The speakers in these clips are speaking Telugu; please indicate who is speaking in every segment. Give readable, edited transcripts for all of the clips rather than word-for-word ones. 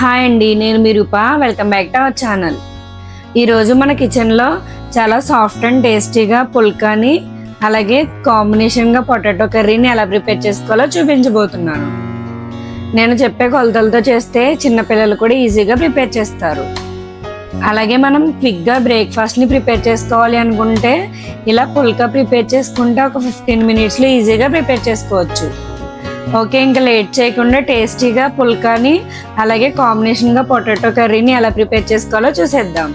Speaker 1: హాయ్ అండి, నేను మీ Roopa. Welcome back to our channel. ఈరోజు మన కిచెన్లో చాలా సాఫ్ట్ అండ్ టేస్టీగా పుల్కాని అలాగే కాంబినేషన్గా పొటాటో కర్రీని ఎలా ప్రిపేర్ చేసుకోవాలో చూపించబోతున్నాను. నేను చెప్పే కొలతలతో చేస్తే చిన్నపిల్లలు కూడా ఈజీగా ప్రిపేర్ చేస్తారు. అలాగే మనం క్విక్గా బ్రేక్ఫాస్ట్ని ప్రిపేర్ చేసుకోవాలి అనుకుంటే ఇలా పుల్కా ప్రిపేర్ చేసుకుంటే ఒక 15 మినిట్స్లో ఈజీగా ప్రిపేర్ చేసుకోవచ్చు. ఓకే, ఇంకా లేట్ చేయకుండా టేస్టీగా పుల్కాని అలాగే కాంబినేషన్గా పొటాటో కర్రీని ఎలా ప్రిపేర్ చేసుకోవాలో చూసేద్దాం.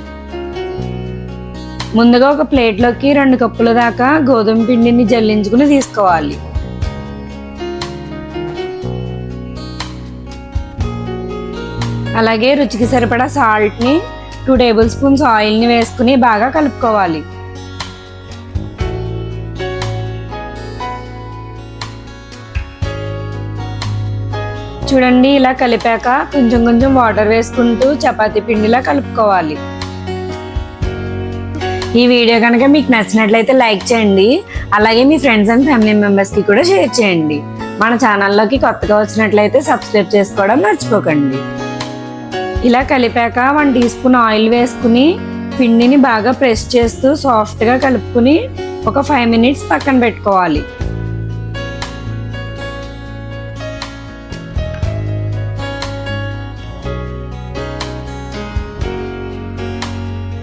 Speaker 1: ముందుగా ఒక ప్లేట్లోకి 2 కప్పుల దాకా గోధుమ పిండిని జల్లించుకుని తీసుకోవాలి. అలాగే రుచికి సరిపడా సాల్ట్ని 2 టేబుల్ స్పూన్స్ ఆయిల్ని వేసుకుని బాగా కలుపుకోవాలి. చూడండి, ఇలా కలిపాక కొంచెం కొంచెం వాటర్ వేసుకుంటూ చపాతీ పిండిలా కలుపుకోవాలి. ఈ వీడియో కనుక మీకు నచ్చినట్లయితే లైక్ చేయండి. అలాగే మీ ఫ్రెండ్స్ అండ్ ఫ్యామిలీ మెంబర్స్కి కూడా షేర్ చేయండి. మన ఛానల్లోకి కొత్తగా వచ్చినట్లయితే సబ్స్క్రైబ్ చేసుకోవడం మర్చిపోకండి. ఇలా కలిపాక 1 టీ స్పూన్ ఆయిల్ వేసుకుని పిండిని బాగా ప్రెస్ చేస్తూ సాఫ్ట్గా కలుపుకుని ఒక 5 మినిట్స్ పక్కన పెట్టుకోవాలి.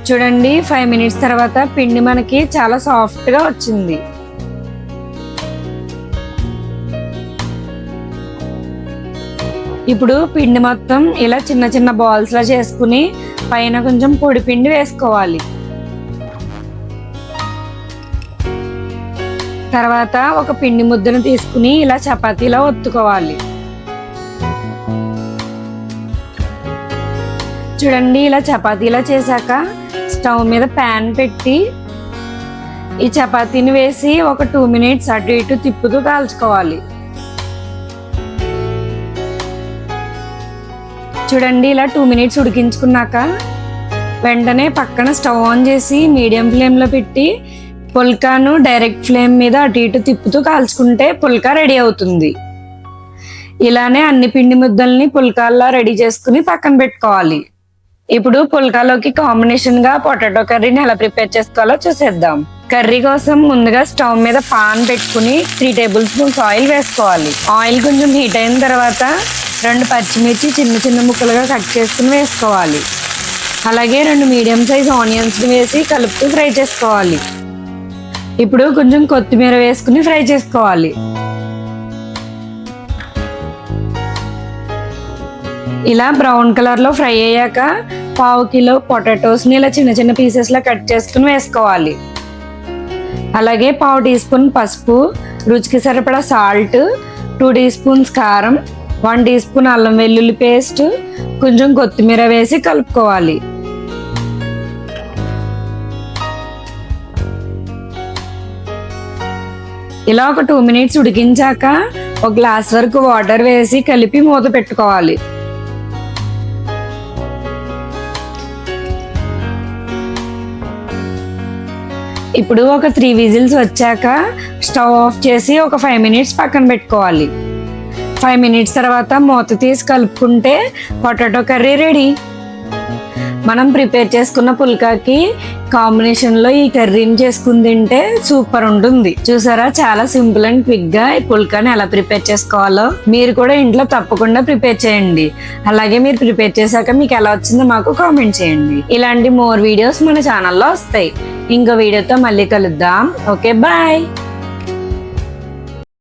Speaker 1: చూడండి, 5 మినిట్స్ తర్వాత పిండి మనకి చాలా సాఫ్ట్గా వచ్చింది. ఇప్పుడు పిండి మొత్తం ఇలా చిన్న చిన్న బాల్స్లా చేసుకుని పైన కొంచెం పొడి పిండి వేసుకోవాలి. తర్వాత ఒక పిండి ముద్దను తీసుకుని ఇలా చపాతీలా ఒత్తుకోవాలి. చూడండి, ఇలా చపాతీలా చేశాక స్టవ్ మీద ప్యాన్ పెట్టి ఈ చపాతీని వేసి ఒక 2 మినిట్స్ అటు ఇటు తిప్పుతూ కాల్చుకోవాలి. చూడండి, ఇలా 2 మినిట్స్ ఉడికించుకున్నాక వెంటనే పక్కన స్టవ్ ఆన్ చేసి మీడియం ఫ్లేమ్లో పెట్టి పుల్కాను డైరెక్ట్ ఫ్లేమ్ మీద అటు ఇటు తిప్పుతూ కాల్చుకుంటే పుల్కా రెడీ అవుతుంది. ఇలానే అన్ని పిండి ముద్దల్ని పుల్కాల్లా రెడీ చేసుకుని పక్కన పెట్టుకోవాలి. ఇప్పుడు పుల్కాలోకి కాంబినేషన్గా పొటాటో కర్రీని ఎలా ప్రిపేర్ చేసుకోవాలో చూసేద్దాం. కర్రీ కోసం ముందుగా స్టవ్ మీద పాన్ పెట్టుకుని 3 టేబుల్ స్పూన్స్ ఆయిల్ వేసుకోవాలి. ఆయిల్ కొంచెం హీట్ అయిన తర్వాత 2 పచ్చిమిర్చి చిన్న చిన్న ముక్కలుగా కట్ చేసుకుని వేసుకోవాలి. అలాగే 2 మీడియం సైజ్ ఆనియన్స్ని వేసి కలుపుతూ ఫ్రై చేసుకోవాలి. ఇప్పుడు కొంచెం కొత్తిమీర వేసుకుని ఫ్రై చేసుకోవాలి. ఇలా బ్రౌన్ కలర్లో ఫ్రై అయ్యాక 1/2 కిలో పొటాటోస్ని ఇలా చిన్న చిన్న పీసెస్లా కట్ చేసుకుని వేసుకోవాలి. అలాగే 1/2 టీ స్పూన్ పసుపు, రుచికి సరిపడా సాల్ట్, 2 టీ స్పూన్స్ కారం, 1 టీ స్పూన్ అల్లం వెల్లుల్లి పేస్ట్, కొంచెం కొత్తిమీర వేసి కలుపుకోవాలి. ఇలా ఒక 2 మినిట్స్ ఉడికించాక ఒక గ్లాస్ వరకు వాటర్ వేసి కలిపి మూత పెట్టుకోవాలి. ఇప్పుడు ఒక 3 విజిల్స్ వచ్చాక స్టవ్ ఆఫ్ చేసి ఒక 5 మినిట్స్ పక్కన పెట్టుకోవాలి. 5 మినిట్స్ తర్వాత మూత తీసి కలుపుకుంటే పొటాటో కర్రీ రెడీ. మనం ప్రిపేర్ చేసుకున్న పుల్కాకి కాంబినేషన్లో ఈ కర్రీని చేసుకుని తింటే సూపర్ ఉంటుంది. చూసారా, చాలా సింపుల్ అండ్ క్విక్గా ఈ పుల్కాని ఎలా ప్రిపేర్ చేసుకోవాలో మీరు కూడా ఇంట్లో తప్పకుండా ప్రిపేర్ చేయండి. అలాగే మీరు ప్రిపేర్ చేశాక మీకు ఎలా వచ్చిందో మాకు కామెంట్ చేయండి. ఇలాంటి మోర్ వీడియోస్ మన ఛానల్లో వస్తాయి. ఇంకో వీడియోతో మళ్ళీ కలుద్దాం. Okay, bye.